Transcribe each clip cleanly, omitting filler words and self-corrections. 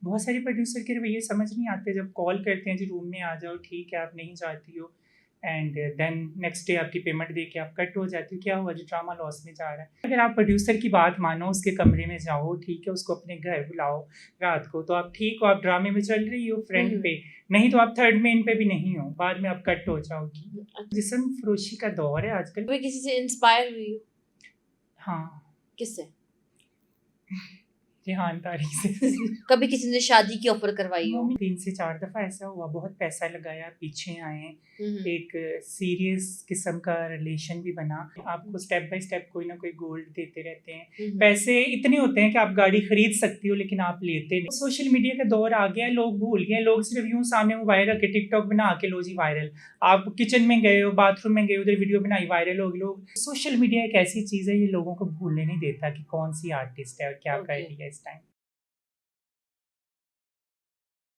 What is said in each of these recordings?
बहुत सारे प्रोड्यूसर के रवैये समझ नहीं आते जब कॉल करते हैं जी रूम में आ जाओ ठीक है आप नहीं जाती हो एंड देन नेक्स्ट डे आपकी पेमेंट दे के आप कट हो जाती हो क्या हुआ जी ड्रामा लॉस में जा रहा है। अगर आप प्रोड्यूसर की बात मानो उसके कमरे में जाओ ठीक है उसको अपने घर बुलाओ रात को तो आप ठीक हो आप ड्रामे में चल रही हो फ्रंट पे नहीं तो आप थर्ड मेन पे भी नहीं हो बाद में आप कट हो जाओगी। जिस्म फरोशी का दौर है आजकल। कभी किसी से इंस्पायर हुई हो? हाँ किससे? रिहान तारी से। कभी किसी ने शादी की ऑफर करवाई हो? 3 से 4 दफ़ा ऐसा हुआ बहुत पैसा लगाया पीछे आए हम्म, एक सीरियस किस्म का रिलेशन भी बना आपको स्टेप बाय स्टेप कोई ना कोई गोल्ड देते रहते हैं। पैसे इतने होते हैं कि आप गाड़ी खरीद सकती हो लेकिन आप लेते नहीं। सोशल मीडिया का दौर आ गया लोग भूल गए लोग सिर्फ यूं सामने मोबाइल रख के टिकटॉक बना के लो जी वायरल। आप किचन में गए हो बाथरूम में गए उधर वीडियो बनाई वायरल हो गई। लोग सोशल मीडिया एक ऐसी चीज़ है ये लोगों को भूलने नहीं देता कि कौन सी आर्टिस्ट है और क्या कर रही है इस टाइम।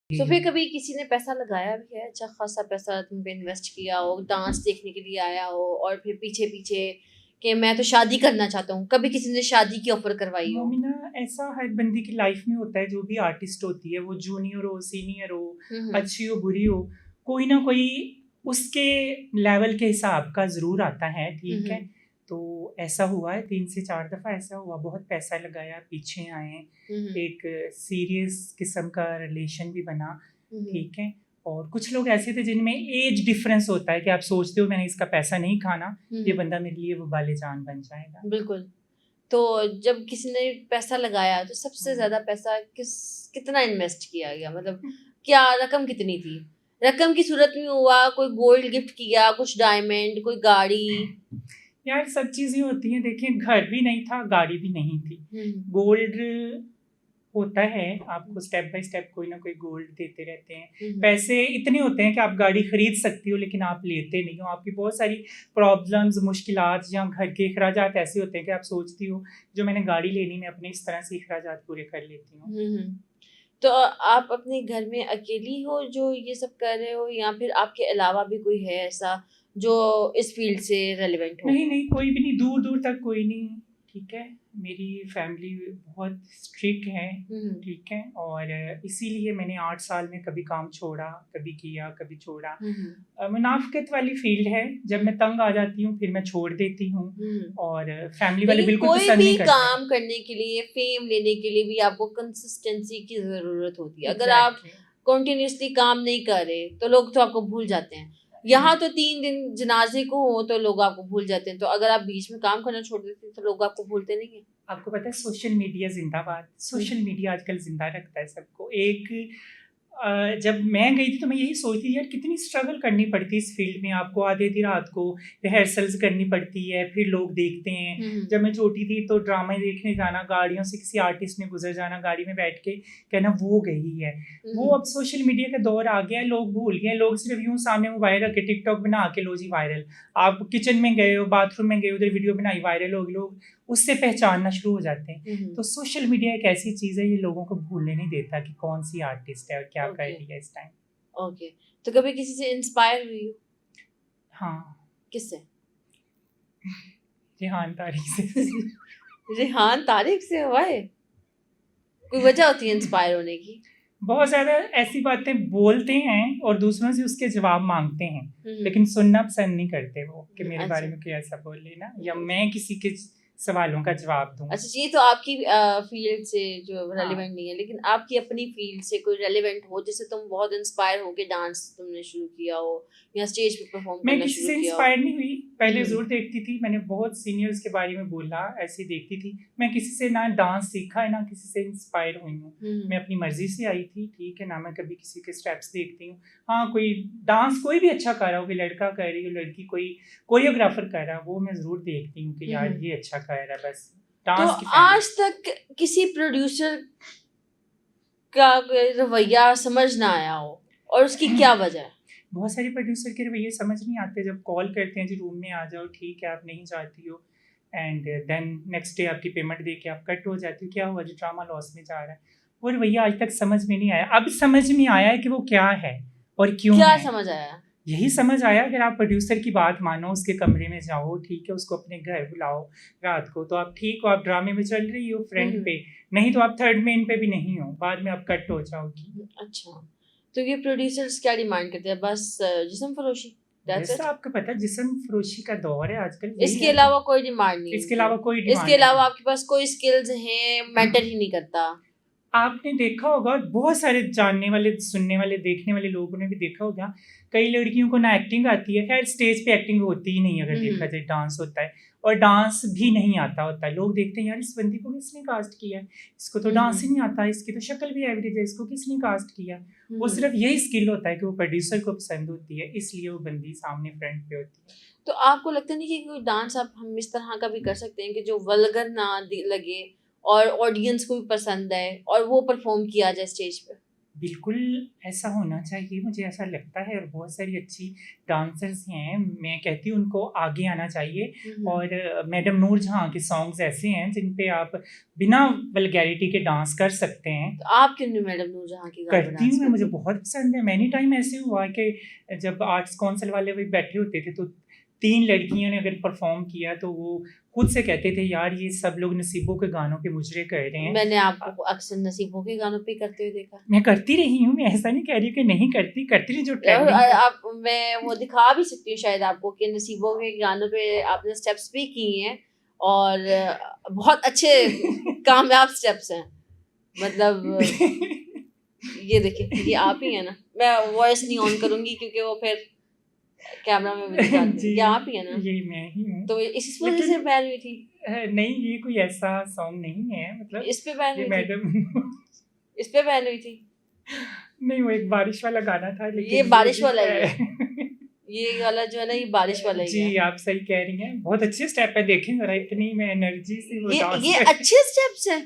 तो फिर कभी किसी ने पैसा लगाया भी है, अच्छा खासा पैसा तुम पे इन्वेस्ट किया हो, डांस देखने के लिए आया हो और फिर पीछे पीछे कि मैं तो शादी करना चाहता हूँ, कभी किसी ने शादी की ऑफर करवाई हो? मोमिना ऐसा हर बंदी की लाइफ में होता है जो भी आर्टिस्ट होती है वो जूनियर हो सीनियर हो अच्छी हो बुरी हो कोई ना कोई उसके लेवल के हिसाब का ज़रूर आता है ठीक है। तो ऐसा हुआ है 3 से 4 दफ़ा ऐसा हुआ बहुत पैसा लगाया पीछे आए एक सीरियस किस्म का रिलेशन भी बना ठीक है। और कुछ लोग ऐसे थे जिनमें एज डिफरेंस होता है कि आप सोचते हो मैंने इसका पैसा नहीं खाना ये बंदा मेरे लिए वो बाले जान बन जाएगा। बिल्कुल। तो जब किसी ने पैसा लगाया तो सबसे ज्यादा पैसा कितना इन्वेस्ट किया गया, मतलब क्या रकम कितनी थी? रकम की सूरत में हुआ, कोई गोल्ड गिफ्ट किया, कुछ डायमंड, कोई गाड़ी? यार सब चीज़ें होती हैं देखिए घर भी नहीं था गाड़ी भी नहीं थी। गोल्ड होता है आपको स्टेप बाय स्टेप कोई ना कोई गोल्ड देते रहते हैं। पैसे इतने होते हैं कि आप गाड़ी खरीद सकती हो लेकिन आप लेते नहीं हो। आपकी बहुत सारी प्रॉब्लम्स मुश्किलात या घर के अखराजात ऐसे होते हैं कि आप सोचती हो जो मैंने गाड़ी लेनी मैं अपने इस तरह से अखराजात पूरे कर लेती हूँ। तो आप अपने घर में अकेली हो जो ये सब कर रहे हो या फिर आपके अलावा भी कोई है ऐसा जो इस फील्ड से रेलेवेंट हो? नहीं कोई भी नहीं दूर दूर तक कोई नहीं ठीक है। मेरी फैमिली बहुत स्ट्रिक्ट है ठीक है और इसीलिए मैंने 8 साल में कभी काम छोड़ा कभी किया कभी छोड़ा। मुनाफिकत वाली फील्ड है जब मैं तंग आ जाती हूँ फिर मैं छोड़ देती हूँ और फैमिली वाले बिल्कुल पसंद नहीं करते। काम करने के लिए फेम लेने के लिए भी आपको कंसिस्टेंसी की जरूरत होती है। अगर आप कंटिन्यूअसली काम नहीं कर रहे तो लोग तो आपको भूल जाते हैं। यहाँ तो 3 दिन जनाजे को हो तो लोग आपको भूल जाते हैं, तो अगर आप बीच में काम करना छोड़ देते हैं तो लोग आपको भूलते नहीं है। आपको पता है सोशल मीडिया जिंदाबाद। सोशल मीडिया आजकल जिंदा रखता है सबको। एक जब मैं गई थी तो मैं यही सोचती थी यार कितनी स्ट्रगल करनी पड़ती है इस फील्ड में। आपको आधी आधी रात को रिहर्सल्स करनी पड़ती है फिर लोग देखते हैं। जब मैं छोटी थी तो ड्रामा देखने जाना गाड़ियों से किसी आर्टिस्ट ने गुजर जाना गाड़ी में बैठ के कहना वो गई है। वो अब सोशल मीडिया का दौर आ गया लोग भूल गए। लोग सिर्फ यूं सामने मोबाइल रख के टिकटॉक बना के लो जी वायरल। आप किचन में गए हो बाथरूम में गए उधर वीडियो बनाई वायरल हो गई लोग उससे पहचानना शुरू हो जाते हैं। तो सोशल मीडिया एक ऐसी चीज़ है ये लोगों को भूलने नहीं देता कि कौन सी आर्टिस्ट है और क्या कर रही है इस टाइम। ओके। तो कभी किसी से इंस्पायर हुई हो? हाँ। किससे? रिहान तारी से। रिहान तारिक से हुआ है? कोई वजह होती है इंस्पायर होने की? बहुत ज़्यादा ऐसी बातें बोलते हैं और दूसरों से उसके जवाब मांगते हैं लेकिन सुनना पसंद नहीं करते वो कि मेरे बारे में कोई ऐसा बोल लेना या मैं किसी के सवालों का जवाब दूं। अच्छा, ये तो आपकी फील्ड से जो रेलेवेंट नहीं है, लेकिन आपकी अपनी फील्ड से कोई रेलेवेंट हो जिससे तुम बहुत इंस्पायर हो के डांस तुमने शुरू किया हो या स्टेज पे परफॉर्म मैं करना किसी शुरू से किया हो? इंस्पायर नहीं हुई। पहले जरूर देखती थी मैंने बहुत सीनियर्स के बारे में बोला ऐसे देखती थी। मैं किसी से ना डांस सीखा है ना किसी से इंस्पायर हुई हूँ। मैं अपनी मर्जी से आई थी ठीक है ना मैं कभी किसी के स्टेप्स देखती हूँ। हाँ कोई डांस कोई भी अच्छा कर रहा हो कोई लड़का कर रही हो लड़की कोई कोरियोग्राफर कर रहा है वो मैं जरूर देखती हूँ कि यार ये अच्छा कर रहा है बस। तो आज तक किसी प्रोड्यूसर का रवैया समझ ना आया हो और उसकी क्या वजह है? बहुत सारे प्रोड्यूसर के रवैये समझ नहीं आते जब कॉल करते हैं जी रूम में आ जाओ ठीक है आप नहीं जाती हो एंड देन नेक्स्ट डे आपकी पेमेंट दे के आप कट हो जाती हो क्या हुआ जी ड्रामा लॉस में जा रहा है। वो रवैया आज तक समझ में नहीं आया। अब समझ में आया है कि वो क्या है और क्यों क्या है। समझ आया? यही समझ आया, अगर आप प्रोड्यूसर की बात मानो, उसके कमरे में जाओ, ठीक है, उसको अपने घर बुलाओ रात को, तो आप ठीक हो, आप ड्रामे में चल रही हो फ्रंट पे, नहीं तो आप थर्ड मेन पे भी नहीं हो, बाद में आप कट हो जाओगी। अच्छा, तो ये प्रोड्यूसर्स क्या डिमांड करते हैं? बस जिस्म फरोशी, दैट्स जैसा इट? आपको पता है जिस्म फरोशी का दौर है आजकल, यही इसके है। अलावा कोई डिमांड नहीं इसके उनकी? अलावा कोई डिमांड इसके नहीं। अलावा आपके पास कोई स्किल्स हैं, मैटर ही नहीं करता? आपने देखा होगा, बहुत सारे जानने वाले, सुनने वाले, देखने वाले लोगों ने भी देखा होगा, कई लड़कियों को ना एक्टिंग आती है, खैर स्टेज पे एक्टिंग होती ही नहीं, अगर देखा जाए डांस होता है, और डांस भी नहीं आता होता है। लोग देखते हैं यार इस बंदी को किसने कास्ट किया है, इसको तो डांस ही नहीं आता, इसकी तो शक्ल भी एवरेज है, इसको किसने कास्ट किया। वो सिर्फ यही स्किल होता है कि वो प्रोड्यूसर को पसंद होती है, इसलिए वो बंदी सामने फ्रंट पे होती है। तो आपको लगता नहीं कि कोई डांस आप हम इस तरह का भी कर सकते हैं कि जो वल्गर ना लगे और ऑडियंस को भी पसंद आए और वो परफॉर्म किया जाए स्टेज पे? बिल्कुल ऐसा होना चाहिए, मुझे ऐसा लगता है, और बहुत सारी अच्छी डांसर्स हैं, मैं कहती हूँ उनको आगे आना चाहिए। और मैडम नूर जहाँ के सॉन्ग्स ऐसे हैं जिन पे आप बिना वल्गैरिटी के डांस कर सकते हैं। तो आप क्यों नहीं मैडम नूरजहां की गाना करती हूँ मैं, मुझे बहुत पसंद है। मैनी टाइम ऐसे हुआ कि जब आर्ट्स काउंसिल वाले भी बैठे होते थे, तो 3 लड़कियों ने अगर परफॉर्म किया तो वो खुद से कहते थे यार ये सब लोग नसीबों के गानों के मुजरे कर रहे हैं। मैंने आपको अक्सर नसीबों के गानों पे करते हुए देखा। मैं करती रही हूँ, मैं ऐसा नहीं कह रही कि नहीं करती, करती रही जो और ट्रेंडिंग। आप मैं वो दिखा भी सकती हूँ शायद आपको कि नसीबों के गानों पे आपने स्टेप्स भी किए हैं और बहुत अच्छे कामयाब स्टेप्स हैं। मतलब ये देखिए, ये आप ही है ना? मैं वॉइस नहीं ऑन करूंगी क्योंकि वो फिर कैमरा में भी दिखाते हैं। जी, ये आप ही है ना? ये मैं ही हूँ। तो इस वजह से बैन हुई थी? नहीं, ये कोई ऐसा सॉन्ग नहीं है, मतलब इस पे बैन ये हुई थी? मैडम इस पे बैन हुई थी? नहीं, वो एक बारिश वाला गाना था, लेकिन ये बारिश वाला है। ये वाला जो है ना, ये बारिश वाला ही जी, है। आप सही कह रही हैं, बहुत अच्छे स्टेप है, देखें जरा, इतनी मैं एनर्जी से वो डांस ये अच्छे स्टेप्स हैं,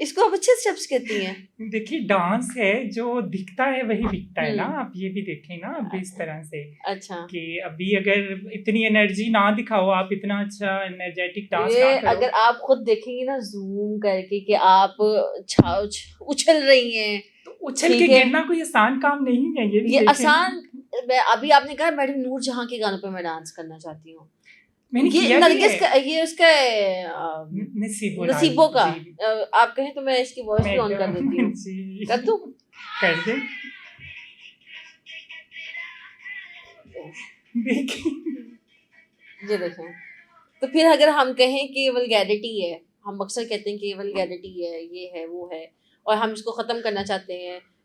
इसको आप अच्छे स्टेप्स कहती हैं? देखिए डांस है, जो दिखता है वही बिकता है ना, हम्म। आप ये भी देखें ना, अब इस तरह से अच्छा, कि अभी अगर इतनी एनर्जी ना दिखाओ, आप इतना अच्छा एनर्जेटिक डांस ये ना करो, अगर आप खुद देखेंगे ना जूम करके कि आप उछल रही हैं, तो उछल के ठीक है, गिरना कोई आसान काम नहीं है, ये भी ये देखें ना। आसान। अभी आपने कहा मैडम नूर जहां के गानों पे मैं डांस करना चाहती हूँ, मैंने ये किया भी नरगिस है। का, ये उसका नसीबों का। जी, आप कहें तो मैं इसकी वॉइस भी ऑन कर देती हूँ। जी, कर दूं? कर दे। देखिए, ये देखें, तो फिर अगर हम कहें कि ये वल्गैरिटी है, हम अक्सर कहते हैं कि ये वल्गैरिटी है, ये है वो है, और हम इसको ख़त्म करना चाहते हैं,